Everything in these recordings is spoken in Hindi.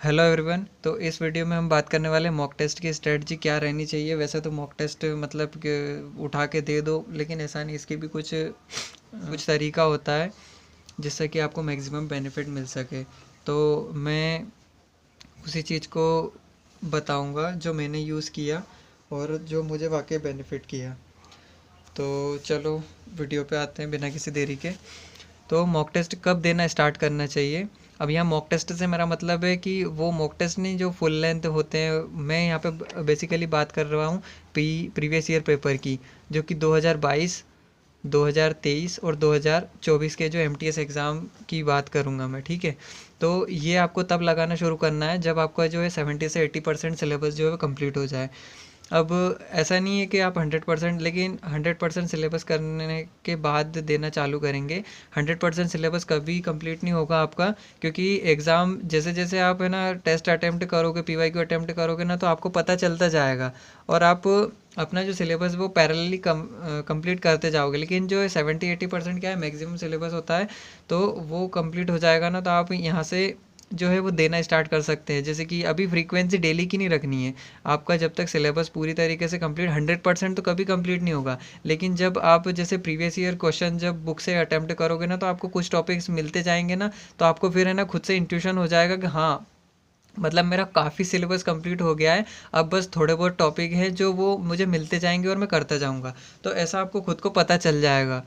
Hello everyone. तो इस वीडियो में हम बात करने वाले मॉक टेस्ट की स्ट्रेटजी क्या रहनी चाहिए। वैसे तो मॉक टेस्ट मतलब कि उठा के दे दो, लेकिन ऐसा नहीं, इसकी भी कुछ तरीका होता है जिससे कि आपको मैक्सिमम बेनिफिट मिल सके। तो मैं उसी चीज़ को बताऊंगा जो मैंने यूज़ किया और जो मुझे वाकई बेनिफिट किया। तो चलो वीडियो पे आते हैं बिना किसी देरी के। तो मॉक टेस्ट कब देना स्टार्ट करना चाहिए? अब यहाँ मॉक टेस्ट से मेरा मतलब है कि वो मॉक टेस्ट नहीं जो फुल लेंथ होते हैं। मैं यहाँ पे बेसिकली बात कर रहा हूँ प्रीवियस ईयर पेपर की, जो कि 2022, 2023 और 2024 के जो एमटीएस एग्ज़ाम की बात करूँगा मैं, ठीक है। तो ये आपको तब लगाना शुरू करना है जब आपका जो है 70 से 80% सिलेबस जो है वो कंप्लीट हो जाए। अब ऐसा नहीं है कि आप 100%, लेकिन 100% सिलेबस करने के बाद देना चालू करेंगे। 100% सिलेबस कभी कंप्लीट नहीं होगा आपका, क्योंकि एग्ज़ाम जैसे जैसे आप है ना टेस्ट अटेम्प्ट करोगे, पीवाईक्यू अटेम्प्ट करोगे ना, तो आपको पता चलता जाएगा और आप अपना जो सिलेबस वो पैरेलली कंप्लीट करते जाओगे। लेकिन जो 70-80% क्या है, मैक्सिमम सिलेबस होता है, तो वो कंप्लीट हो जाएगा ना, तो आप यहाँ से जो है वो देना स्टार्ट कर सकते हैं। जैसे कि अभी फ्रीक्वेंसी डेली की नहीं रखनी है आपका, जब तक सिलेबस पूरी तरीके से कंप्लीट 100% तो कभी कंप्लीट नहीं होगा। लेकिन जब आप जैसे प्रीवियस ईयर क्वेश्चन जब बुक से अटैम्प्ट करोगे ना, तो आपको कुछ टॉपिक्स मिलते जाएंगे ना, तो आपको फिर है ना खुद से इंट्यूशन हो जाएगा कि हाँ, मतलब मेरा काफ़ी सिलेबस कंप्लीट हो गया है, अब बस थोड़े बहुत टॉपिक हैं जो वो मुझे मिलते जाएंगे और मैं करता जाऊँगा। तो ऐसा आपको खुद को पता चल जाएगा,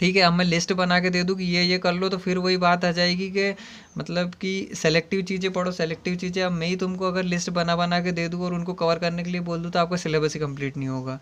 ठीक है। अब मैं लिस्ट बना के दे दूँ कि ये कर लो, तो फिर वही बात आ जाएगी कि मतलब कि सेलेक्टिव चीज़ें पढ़ो, सेलेक्टिव चीज़ें। अब मैं ही तुमको अगर लिस्ट बना बना के दे दूँ और उनको कवर करने के लिए बोल दूँ, तो आपका सिलेबस ही कंप्लीट नहीं होगा।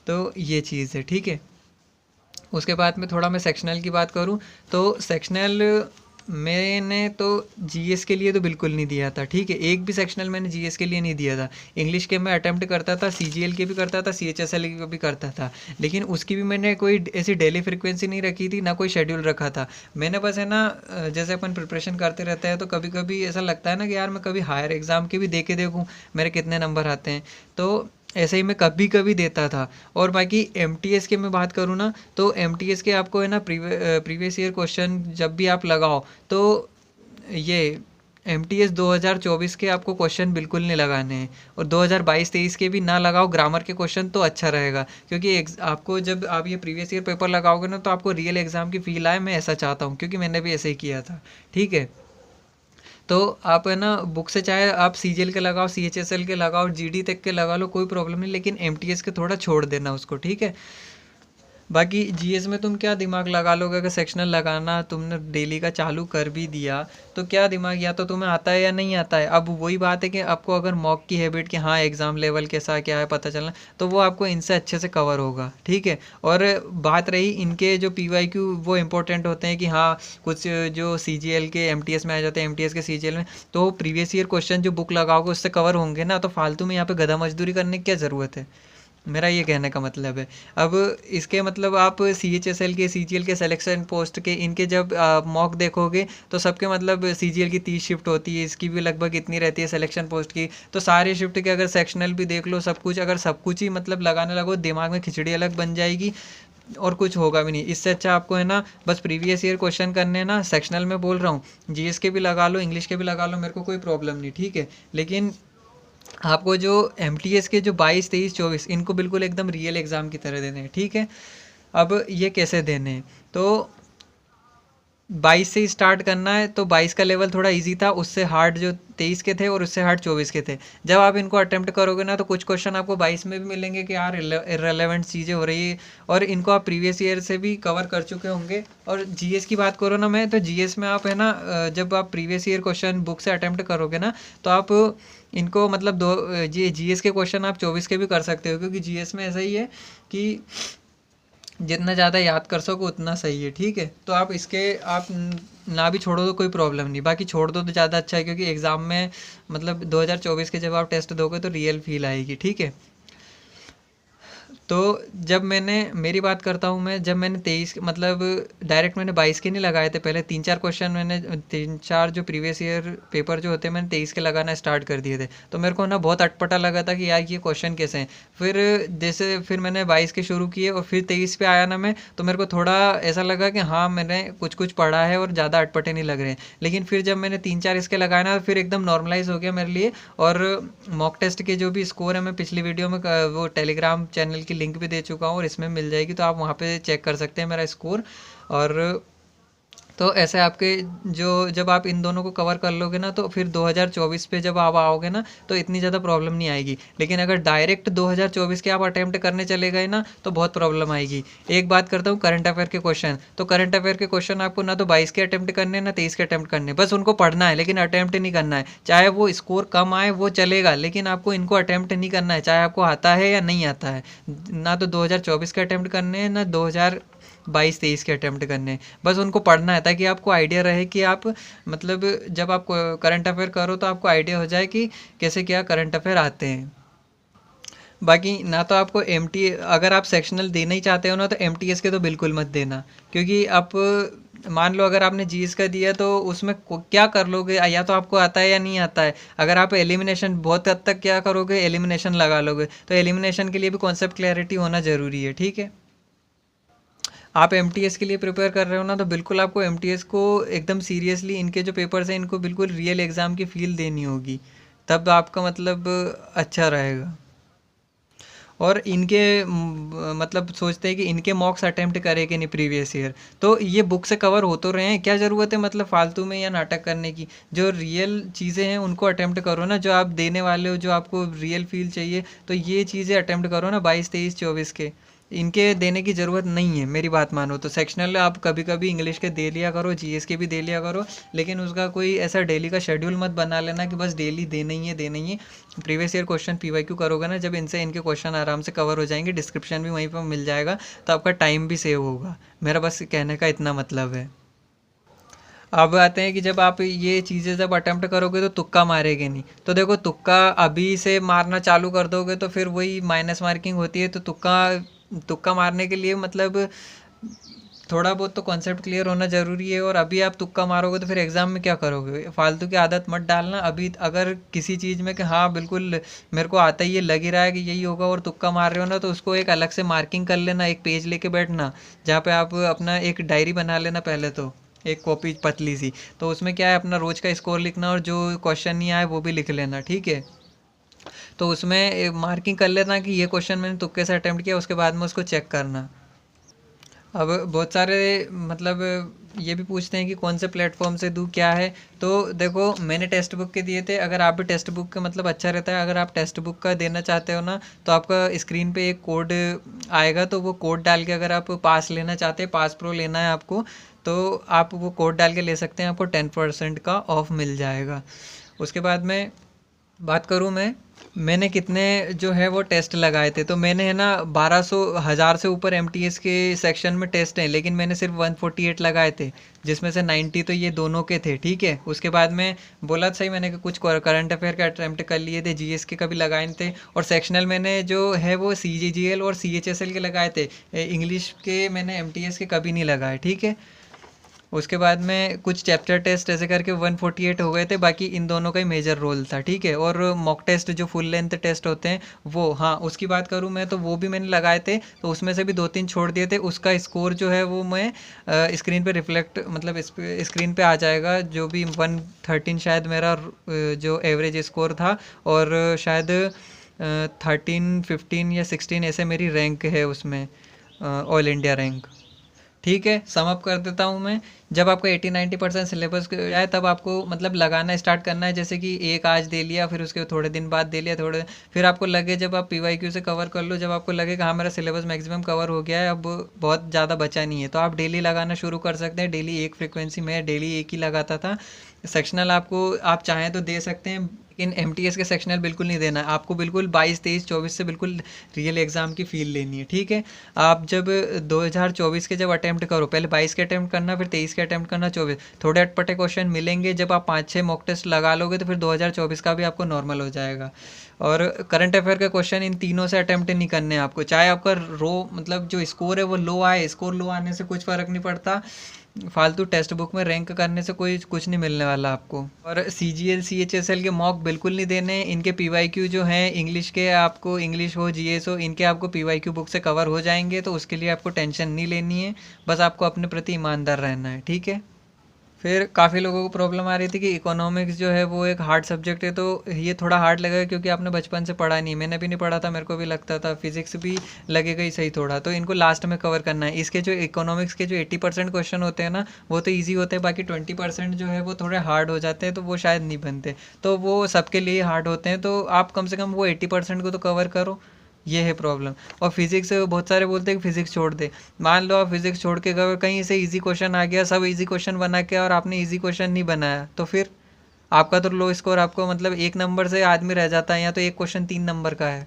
तो ये चीज़ है, ठीक है। उसके बाद में थोड़ा मैं सेक्शनल की बात करूँ, तो सेक्शनल मैंने तो जीएस के लिए तो बिल्कुल नहीं दिया था, ठीक है। एक भी सेक्शनल मैंने जीएस के लिए नहीं दिया था। इंग्लिश के मैं अटेम्प्ट करता था, सीजीएल के भी करता था, सीएचएसएल के भी करता था, लेकिन उसकी भी मैंने कोई ऐसी डेली फ्रिक्वेंसी नहीं रखी थी, ना कोई शेड्यूल रखा था। मैंने बस है ना जैसे अपन प्रिपरेशन करते रहते हैं, तो कभी कभी ऐसा लगता है ना कि यार मैं कभी हायर एग्ज़ाम के भी दे के देखूँ मेरे कितने नंबर आते हैं। तो ऐसे ही मैं कभी कभी देता था। और बाकी एमटीएस के मैं बात करूँ ना, तो एमटीएस के आपको है ना प्रीवियस ईयर क्वेश्चन जब भी आप लगाओ, तो ये एमटीएस 2024 के आपको क्वेश्चन बिल्कुल नहीं लगाने हैं, और 2022-23 के भी ना लगाओ। ग्रामर के क्वेश्चन तो अच्छा रहेगा, क्योंकि आपको जब आप ये प्रीवियस ईयर पेपर लगाओगे ना, तो आपको रियल एग्ज़ाम की फील आए। मैं ऐसा चाहता हूँ, क्योंकि मैंने भी ऐसे ही किया था, ठीक है। तो आप है ना बुक से चाहे आप सीजीएल के लगाओ, सीएचएसएल के लगाओ, जीडी तक के लगा लो, कोई प्रॉब्लम नहीं, लेकिन एमटीएस के थोड़ा छोड़ देना उसको, ठीक है। बाकी जीएस में तुम क्या दिमाग लगा लोगे? अगर सेक्शनल लगाना तुमने डेली का चालू कर भी दिया, तो क्या दिमाग, या तो तुम्हें आता है या नहीं आता है। अब वही बात है कि आपको अगर मॉक की हैबिट कि हाँ एग्ज़ाम लेवल कैसा क्या है पता चलना, तो वो आपको इनसे अच्छे से कवर होगा, ठीक है। और बात रही इनके जो पीवाईक्यू, वो इंपॉर्टेंट होते हैं कि हाँ कुछ जो सीजीएल के एमटीएस में आ जाते हैं, एमटीएस के सीजीएल में, तो प्रीवियस ईयर क्वेश्चन जो बुक लगाओगे उससे कवर होंगे ना, तो फालतू में यहाँ पे गधा मजदूरी करने की क्या ज़रूरत है। मेरा ये कहने का मतलब है। अब इसके मतलब आप सीएचएसएल के, सीजीएल के सिलेक्शन पोस्ट के, इनके जब मॉक देखोगे, तो सबके मतलब सीजीएल की 30 शिफ्ट होती है, इसकी भी लगभग इतनी रहती है सिलेक्शन पोस्ट की। तो सारे शिफ्ट के अगर सेक्शनल भी देख लो, सब कुछ अगर सब कुछ ही मतलब लगाने लगो, दिमाग में खिचड़ी अलग बन जाएगी और कुछ होगा भी नहीं। इससे अच्छा आपको है ना बस प्रीवियस ईयर क्वेश्चन करने हैं ना, सेक्शनल में बोल रहा हूँ, जीएस के भी लगा लो, इंग्लिश के भी लगा लो, मेरे को कोई प्रॉब्लम नहीं, ठीक है। लेकिन आपको जो एम के जो 22, 23, 24, इनको बिल्कुल एकदम रियल एग्ज़ाम की तरह देने हैं, ठीक है। अब ये कैसे देने हैं, तो 22 से स्टार्ट करना है। तो 22 का लेवल थोड़ा इजी था, उससे हार्ड जो 23 के थे और उससे हार्ड 24 के थे। जब आप इनको अटेम्प्ट करोगे ना, तो कुछ क्वेश्चन आपको 22 में भी मिलेंगे कि यार इररेलेवेंट चीज़ें हो रही है, और इनको आप प्रीवियस ईयर से भी कवर कर चुके होंगे। और जीएस की बात करो ना मैं, तो जीएस में आप है ना जब आप प्रीवियस ईयर क्वेश्चन बुक से अटेम्प्ट करोगे ना, तो आप इनको मतलब जीएस के क्वेश्चन आप 24 के भी कर सकते हो, क्योंकि जीएस में ऐसा ही है कि जितना ज़्यादा याद कर सको उतना सही है, ठीक है। तो आप इसके आप ना भी छोड़ो तो कोई प्रॉब्लम नहीं, बाकी छोड़ दो तो ज़्यादा अच्छा है, क्योंकि एग्ज़ाम में मतलब 2024 के जब आप टेस्ट दोगे तो रियल फील आएगी, ठीक है। तो जब मैंने मेरी बात करता हूँ मैं, जब मैंने 23 मतलब डायरेक्ट मैंने 22 के नहीं लगाए थे, पहले 3-4 क्वेश्चन मैंने 3-4 जो प्रीवियस ईयर पेपर जो होते हैं मैंने 23 के लगाना स्टार्ट कर दिए थे। तो मेरे को ना बहुत अटपटा लगा था कि यार ये क्वेश्चन कैसे हैं। फिर जैसे फिर मैंने 22 के शुरू किए और फिर 23 पे आया ना मैं, तो मेरे को थोड़ा ऐसा लगा कि हाँ मैंने कुछ कुछ पढ़ा है और ज़्यादा अटपटे नहीं लग रहे हैं। लेकिन फिर जब मैंने 3-4 इसके लगाए ना, फिर एकदम नॉर्मलाइज हो गया मेरे लिए। और मॉक टेस्ट के जो भी स्कोर है मैं पिछली वीडियो में वो टेलीग्राम चैनल की लिंक भी दे चुका हूँ और इसमें मिल जाएगी, तो आप वहाँ पे चेक कर सकते हैं मेरा स्कोर। और तो ऐसे आपके जो जब आप इन दोनों को कवर कर लोगे ना, तो फिर 2024 पे जब आप आओगे ना, तो इतनी ज़्यादा प्रॉब्लम नहीं आएगी। लेकिन अगर डायरेक्ट 2024 के आप अटेम्प्ट करने चले गए ना, तो बहुत प्रॉब्लम आएगी। एक बात करता हूँ करंट अफेयर के क्वेश्चन, तो करंट अफेयर के क्वेश्चन आपको ना तो 22 के अटेम्प्ट करने ना 23 के अटेम्प्ट करने, बस उनको पढ़ना है लेकिन अटेम्प्ट नहीं करना है। चाहे वो स्कोर कम आए वो चलेगा, लेकिन आपको इनको अटेम्प्ट नहीं करना है, चाहे आपको आता है या नहीं आता है। ना तो 2024 के अटेम्प्ट करने हैं, ना 2022-23 के अटेम्प्ट करने हैं। बस उनको पढ़ना है ताकि आपको आइडिया रहे कि आप मतलब जब आप करंट अफेयर करो तो आपको आइडिया हो जाए कि कैसे क्या करंट अफेयर आते हैं। बाकी ना तो आपको अगर आप सेक्शनल देना ही चाहते हो ना, तो एमटीएस के तो बिल्कुल मत देना। क्योंकि आप मान लो अगर आपने जीएस का दिया तो उसमें क्या कर लोगे, या तो आपको आता है या नहीं आता है। अगर आप एलिमिनेशन बहुत हद तक क्या करोगे, एलिमिनेशन लगा लोगे, तो एलिमिनेशन के लिए भी कॉन्सेप्ट क्लैरिटी होना ज़रूरी है। ठीक है, आप एमटीएस के लिए प्रिपेयर कर रहे हो ना, तो बिल्कुल आपको एमटीएस को एकदम सीरियसली, इनके जो पेपर्स हैं इनको बिल्कुल रियल एग्ज़ाम की फील देनी होगी, तब आपका मतलब अच्छा रहेगा। और इनके मतलब सोचते हैं कि इनके मॉक्स अटेम्प्ट करे कि नहीं प्रीवियस ईयर, तो ये बुक से कवर हो तो रहे हैं, क्या ज़रूरत है मतलब फालतू में या नाटक करने की। जो रियल चीज़ें हैं उनको अटेम्प्ट करो ना, जो आप देने वाले हो, जो आपको रियल फील चाहिए, तो ये चीज़ें अटेम्प्ट करो ना 22, 23, 24 के। इनके देने की ज़रूरत नहीं है, मेरी बात मानो तो। सेक्शनल आप कभी कभी इंग्लिश के दे लिया करो, जीएस के भी दे लिया करो, लेकिन उसका कोई ऐसा डेली का शेड्यूल मत बना लेना कि बस डेली देना ही है, देना ही है। प्रीवियस ईयर क्वेश्चन पीवाईक्यू करोगे ना, जब इनसे इनके क्वेश्चन आराम से कवर हो जाएंगे, डिस्क्रिप्शन भी वहीं पर मिल जाएगा, तो आपका टाइम भी सेव होगा। मेरा बस कहने का इतना मतलब है। अब आते हैं कि जब आप ये चीज़ें जब अटेम्प्ट करोगे तो तुक्का मारेंगे नहीं। तो देखो, तुक्का अभी से मारना चालू कर दोगे तो फिर वही माइनस मार्किंग होती है। तो तुक्का तुक्का मारने के लिए मतलब थोड़ा बहुत तो कॉन्सेप्ट क्लियर होना ज़रूरी है। और अभी आप तुक्का मारोगे तो फिर एग्ज़ाम में क्या करोगे। फालतू की आदत मत डालना। अभी अगर किसी चीज़ में कि हाँ बिल्कुल मेरे को आता ही है, लग ही रहा है कि यही होगा, और तुक्का मार रहे हो ना, तो उसको एक अलग से मार्किंग कर लेना, एक पेज लेके बैठना जहाँ पे आप अपना एक डायरी बना लेना, पहले तो एक कॉपी पतली सी, तो उसमें क्या है अपना रोज का स्कोर लिखना और जो क्वेश्चन नहीं आए वो भी लिख लेना। ठीक है, तो उसमें मार्किंग कर लेना कि ये क्वेश्चन मैंने तुक्के से अटेम्प्ट किया, उसके बाद में उसको चेक करना। अब बहुत सारे मतलब ये भी पूछते हैं कि कौन से प्लेटफॉर्म से दूँ, क्या है। तो देखो, मैंने टेक्स्ट बुक के दिए थे। अगर आप भी टेक्स्ट बुक का मतलब अच्छा रहता है, अगर आप टेक्स्ट बुक का देना चाहते हो ना, तो आपका स्क्रीन पे एक कोड आएगा, तो वो कोड डाल के अगर आप पास लेना चाहते हैं, पास प्रो लेना है आपको, तो आप वो कोड डाल के ले सकते हैं, आपको 10% का ऑफ मिल जाएगा। उसके बाद में बात करूँ मैंने कितने जो है वो टेस्ट लगाए थे, तो मैंने है ना 1200 हज़ार से ऊपर एमटीएस के सेक्शन में टेस्ट हैं, लेकिन मैंने सिर्फ 148 लगाए थे, जिसमें से 90 तो ये दोनों के थे। ठीक है, उसके बाद में बोला सही मैंने कि कुछ करंट अफेयर का अटैम्प्ट कर लिए थे, जीएस के कभी लगाए थे, और सेक्शनल मैंने जो है वो सीजीजीएल और सीएचएसएल के लगाए थे। इंग्लिश के मैंने एमटीएस के कभी नहीं लगाए। ठीक है, उसके बाद में कुछ चैप्टर टेस्ट ऐसे करके 148 हो गए थे, बाकी इन दोनों का ही मेजर रोल था। ठीक है, और मॉक टेस्ट जो फुल लेंथ टेस्ट होते हैं वो, हाँ उसकी बात करूँ मैं, तो वो भी मैंने लगाए थे, तो उसमें से भी 2-3 छोड़ दिए थे। उसका स्कोर जो है वो मैं स्क्रीन पे रिफ्लेक्ट मतलब स्क्रीन पे आ जाएगा, जो भी 113 शायद मेरा जो एवरेज स्कोर था, और शायद 13, 15 या 16 ऐसे मेरी रैंक है उसमें, ऑल इंडिया रैंक। ठीक है, सम अप कर देता हूँ मैं। जब आपका 80-90% सिलेबस आए, तब आपको मतलब लगाना स्टार्ट करना है। जैसे कि एक आज दे लिया, फिर उसके थोड़े दिन बाद दे लिया, फिर आपको लगे, जब आप पीवाईक्यू से कवर कर लो, जब आपको लगे कि हाँ मेरा सिलेबस मैक्सिमम कवर हो गया है, अब बहुत ज़्यादा बचा नहीं है, तो आप डेली लगाना शुरू कर सकते हैं। डेली एक फ्रिक्वेंसी में डेली एक ही लगाता था, सेक्शनल आपको आप चाहें तो दे सकते हैं, लेकिन एमटीएस के सेक्शनल बिल्कुल नहीं देना है आपको। बिल्कुल 22, 23, 24 से बिल्कुल रियल एग्ज़ाम की फील लेनी है, ठीक है। आप जब 2024 के जब अटैम्प्ट करो, पहले 22 के अटैम्प्ट करना, फिर 23 के अटैम्प्ट करना, 24 थोड़े अटपटे क्वेश्चन मिलेंगे। जब आप 5-6 मॉक टेस्ट लगा लोगे तो फिर 2024 का भी आपको नॉर्मल हो जाएगा। और करंट अफेयर का क्वेश्चन इन तीनों से अटैम्प्ट नहीं करने हैं आपको। चाहे आपका रो मतलब जो स्कोर है वो लो आए, स्कोर लो आने से कुछ फ़र्क नहीं पड़ता, फालतू टेक्स्ट बुक में रैंक करने से कोई कुछ नहीं मिलने वाला आपको। और CGL CHSL के मॉक बिल्कुल नहीं देने। इनके PYQ जो हैं इंग्लिश के, आपको इंग्लिश हो GS हो, इनके आपको PYQ बुक से कवर हो जाएंगे, तो उसके लिए आपको टेंशन नहीं लेनी है। बस आपको अपने प्रति ईमानदार रहना है, ठीक है। फिर काफ़ी लोगों को प्रॉब्लम आ रही थी कि इकोनॉमिक्स जो है वो एक हार्ड सब्जेक्ट है, तो ये थोड़ा हार्ड लगेगा क्योंकि आपने बचपन से पढ़ा नहीं। मैंने भी नहीं पढ़ा था, मेरे को भी लगता था, फिजिक्स भी लगेगा ही सही थोड़ा, तो इनको लास्ट में कवर करना है। इसके जो इकोनॉमिक्स के जो 80% क्वेश्चन होते हैं ना, वो तो ईजी होते हैं, बाकी 20% जो है वो थोड़े हार्ड हो जाते हैं, तो वो शायद नहीं बनते, तो वो सबके लिए हार्ड होते हैं। तो आप कम से कम वो 80% को तो कवर करो, ये है प्रॉब्लम। और फिजिक्स बहुत सारे बोलते हैं कि फिजिक्स छोड़ दे। मान लो आप फिजिक्स छोड़ के अगर कहीं से इजी क्वेश्चन आ गया, सब इजी क्वेश्चन बना के, और आपने इजी क्वेश्चन नहीं बनाया, तो फिर आपका तो लो स्कोर, आपको मतलब 1 नंबर से आदमी रह जाता है, या तो एक क्वेश्चन 3 नंबर का है,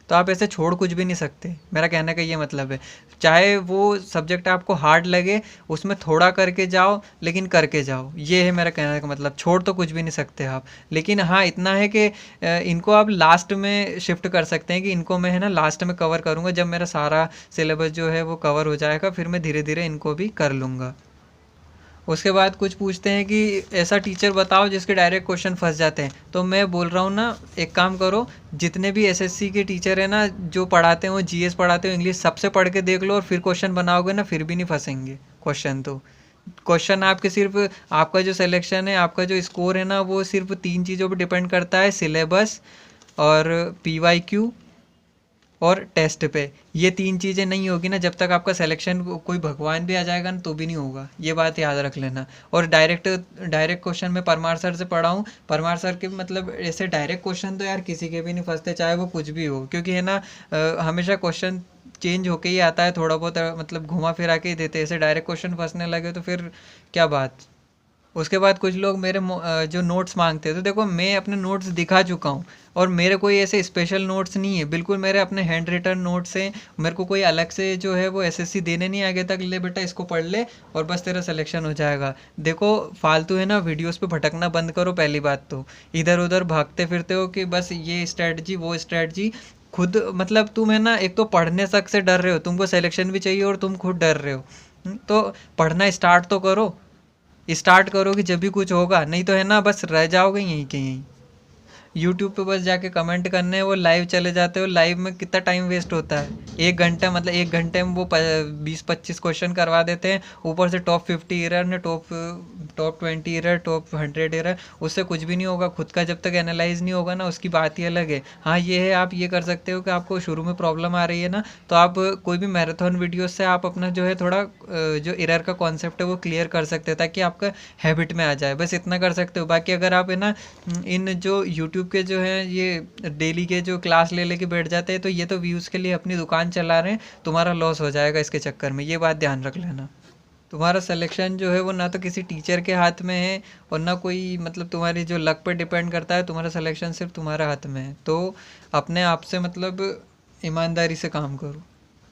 तो आप ऐसे छोड़ कुछ भी नहीं सकते। मेरा कहने का ये मतलब है, चाहे वो सब्जेक्ट आपको हार्ड लगे, उसमें थोड़ा करके जाओ, लेकिन करके जाओ, ये है मेरा कहने का मतलब। छोड़ तो कुछ भी नहीं सकते आप, लेकिन हाँ इतना है कि इनको आप लास्ट में शिफ्ट कर सकते हैं कि इनको मैं है ना लास्ट में कवर करूँगा, जब मेरा सारा सिलेबस जो है वो कवर हो जाएगा, फिर मैं धीरे धीरे इनको भी कर लूँगा। उसके बाद कुछ पूछते हैं कि ऐसा टीचर बताओ जिसके डायरेक्ट क्वेश्चन फंस जाते हैं। तो मैं बोल रहा हूँ ना, एक काम करो, जितने भी एसएससी के टीचर हैं ना, जो पढ़ाते हो, जीएस पढ़ाते हो, इंग्लिश, सबसे पढ़ के देख लो और फिर क्वेश्चन बनाओगे ना, फिर भी नहीं फंसेंगे क्वेश्चन। तो क्वेश्चन आपके सिर्फ, आपका जो सिलेक्शन है, आपका जो स्कोर है ना, वो सिर्फ 3 चीज़ों पर डिपेंड करता है, सिलेबस और PYQ और टेस्ट पे। ये 3 चीज़ें नहीं होगी ना, जब तक आपका सिलेक्शन, कोई भगवान भी आ जाएगा ना तो भी नहीं होगा, ये बात याद रख लेना। और डायरेक्ट डायरेक्ट क्वेश्चन मैं परमार सर से पढ़ा हूँ। परमार सर के मतलब ऐसे डायरेक्ट क्वेश्चन तो यार किसी के भी नहीं फंसते, चाहे वो कुछ भी हो, क्योंकि है ना हमेशा क्वेश्चन चेंज होके ही आता है, थोड़ा बहुत मतलब घुमा फिरा के ही देते। ऐसे डायरेक्ट क्वेश्चन फंसने लगे तो फिर क्या बात। उसके बाद कुछ लोग मेरे जो नोट्स मांगते हैं, तो देखो मैं अपने नोट्स दिखा चुका हूँ, और मेरे कोई ऐसे स्पेशल नोट्स नहीं है, बिल्कुल मेरे अपने हैंड रिटन नोट्स हैं। मेरे को कोई अलग से जो है वो एसएससी देने नहीं आगे तक, ले बेटा इसको पढ़ ले और बस तेरा सिलेक्शन हो जाएगा। देखो फालतू है ना वीडियोस पे भटकना बंद करो। पहली बात तो इधर उधर भागते फिरते हो कि बस ये स्ट्रेटजी वो स्ट्रेटजी, खुद मतलब तुम है ना, एक तो पढ़ने तक से डर रहे हो, तुमको सिलेक्शन भी चाहिए और तुम खुद डर रहे हो। तो पढ़ना स्टार्ट तो करो, स्टार्ट करोगे जब भी कुछ होगा, नहीं तो है ना बस रह जाओगे यहीं के यहीं। यूट्यूब पे बस जाके कमेंट करने हैं, वो लाइव चले जाते हो, लाइव में कितना टाइम वेस्ट होता है। 1 घंटा मतलब 1 घंटे में वो 20-25 क्वेश्चन करवा देते हैं, ऊपर से टॉप 50 एरर ने, टॉप 20 एरर, टॉप 100 एरर, उससे कुछ भी नहीं होगा। खुद का जब तक एनालाइज नहीं होगा ना, उसकी बात ही अलग है। हाँ ये है, आप ये कर सकते हो कि आपको शुरू में प्रॉब्लम आ रही है ना, तो आप कोई भी मैराथन वीडियो से आप अपना जो है थोड़ा जो एरर का कॉन्सेप्ट है वो क्लियर कर सकते हैं, ताकि आपका हैबिट में आ जाए। बस इतना कर सकते हो। बाकी अगर आप है ना इन जो यूट्यूब के जो है ये डेली के जो क्लास ले लेके बैठ जाते हैं, तो ये तो व्यूज़ के लिए अपनी दुकान चला रहे हैं, तुम्हारा लॉस हो जाएगा इसके चक्कर में, ये बात ध्यान रख लेना। तुम्हारा सिलेक्शन जो है वो ना तो किसी टीचर के हाथ में है, और ना कोई मतलब तुम्हारी जो लक पे डिपेंड करता है। तुम्हारा सिलेक्शन सिर्फ तुम्हारे हाथ में है, तो अपने आप से मतलब ईमानदारी से काम करो,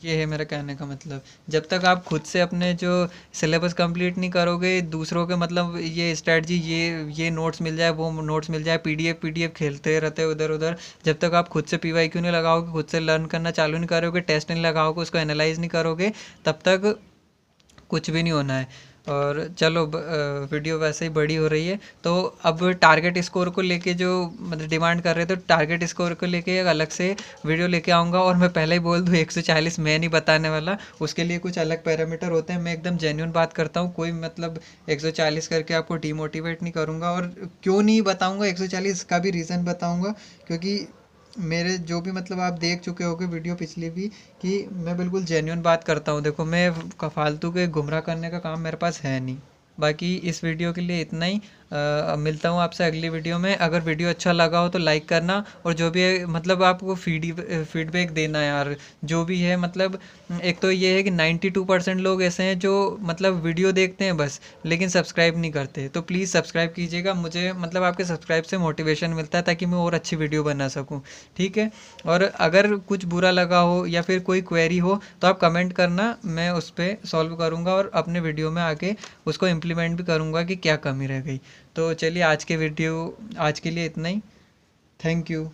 ये है मेरा कहने का मतलब। जब तक आप खुद से अपने जो सिलेबस कंप्लीट नहीं करोगे, दूसरों के मतलब ये स्ट्रेटजी, ये नोट्स मिल जाए, वो नोट्स मिल जाए, पीडीएफ खेलते रहते हो इधर उधर, जब तक आप खुद से पीवाईक्यू नहीं लगाओगे, खुद से लर्न करना चालू नहीं करोगे, टेस्ट नहीं लगाओगे, उसको एनालाइज नहीं करोगे, तब तक कुछ भी नहीं होना है। और चलो वीडियो वैसे ही बड़ी हो रही है, तो अब टारगेट स्कोर को लेके जो मतलब डिमांड कर रहे थे, तो टारगेट स्कोर को लेके एक अलग से वीडियो लेके आऊँगा। और मैं पहले ही बोल दूँ 140 मैं नहीं बताने वाला, उसके लिए कुछ अलग पैरामीटर होते हैं। मैं एकदम जेन्युइन बात करता हूँ, कोई मतलब 140 करके आपको डिमोटिवेट नहीं करूँगा। और क्यों नहीं बताऊँगा 140 का भी रीज़न बताऊँगा, क्योंकि मेरे जो भी मतलब आप देख चुके होगे वीडियो पिछली भी, कि मैं बिल्कुल जेन्युइन बात करता हूँ। देखो मैं फालतू के गुमराह करने का काम मेरे पास है नहीं। बाकी इस वीडियो के लिए इतना ही। मिलता हूँ आपसे अगली वीडियो में। अगर वीडियो अच्छा लगा हो तो लाइक करना, और जो भी है मतलब आपको फीडबैक देना यार, जो भी है मतलब। एक तो ये है कि 92% लोग ऐसे हैं जो मतलब वीडियो देखते हैं बस, लेकिन सब्सक्राइब नहीं करते। तो प्लीज़ सब्सक्राइब कीजिएगा, मुझे मतलब आपके सब्सक्राइब से मोटिवेशन मिलता है ताकि मैं और अच्छी वीडियो बना सकूँ, ठीक है। और अगर कुछ बुरा लगा हो या फिर कोई क्वेरी हो तो आप कमेंट करना, मैं उस पर सॉल्व करूँगा और अपने वीडियो में आके उसको इम्प्लीमेंट भी करूँगा कि क्या कमी रह गई। तो चलिए आज के लिए इतना ही। Thank you.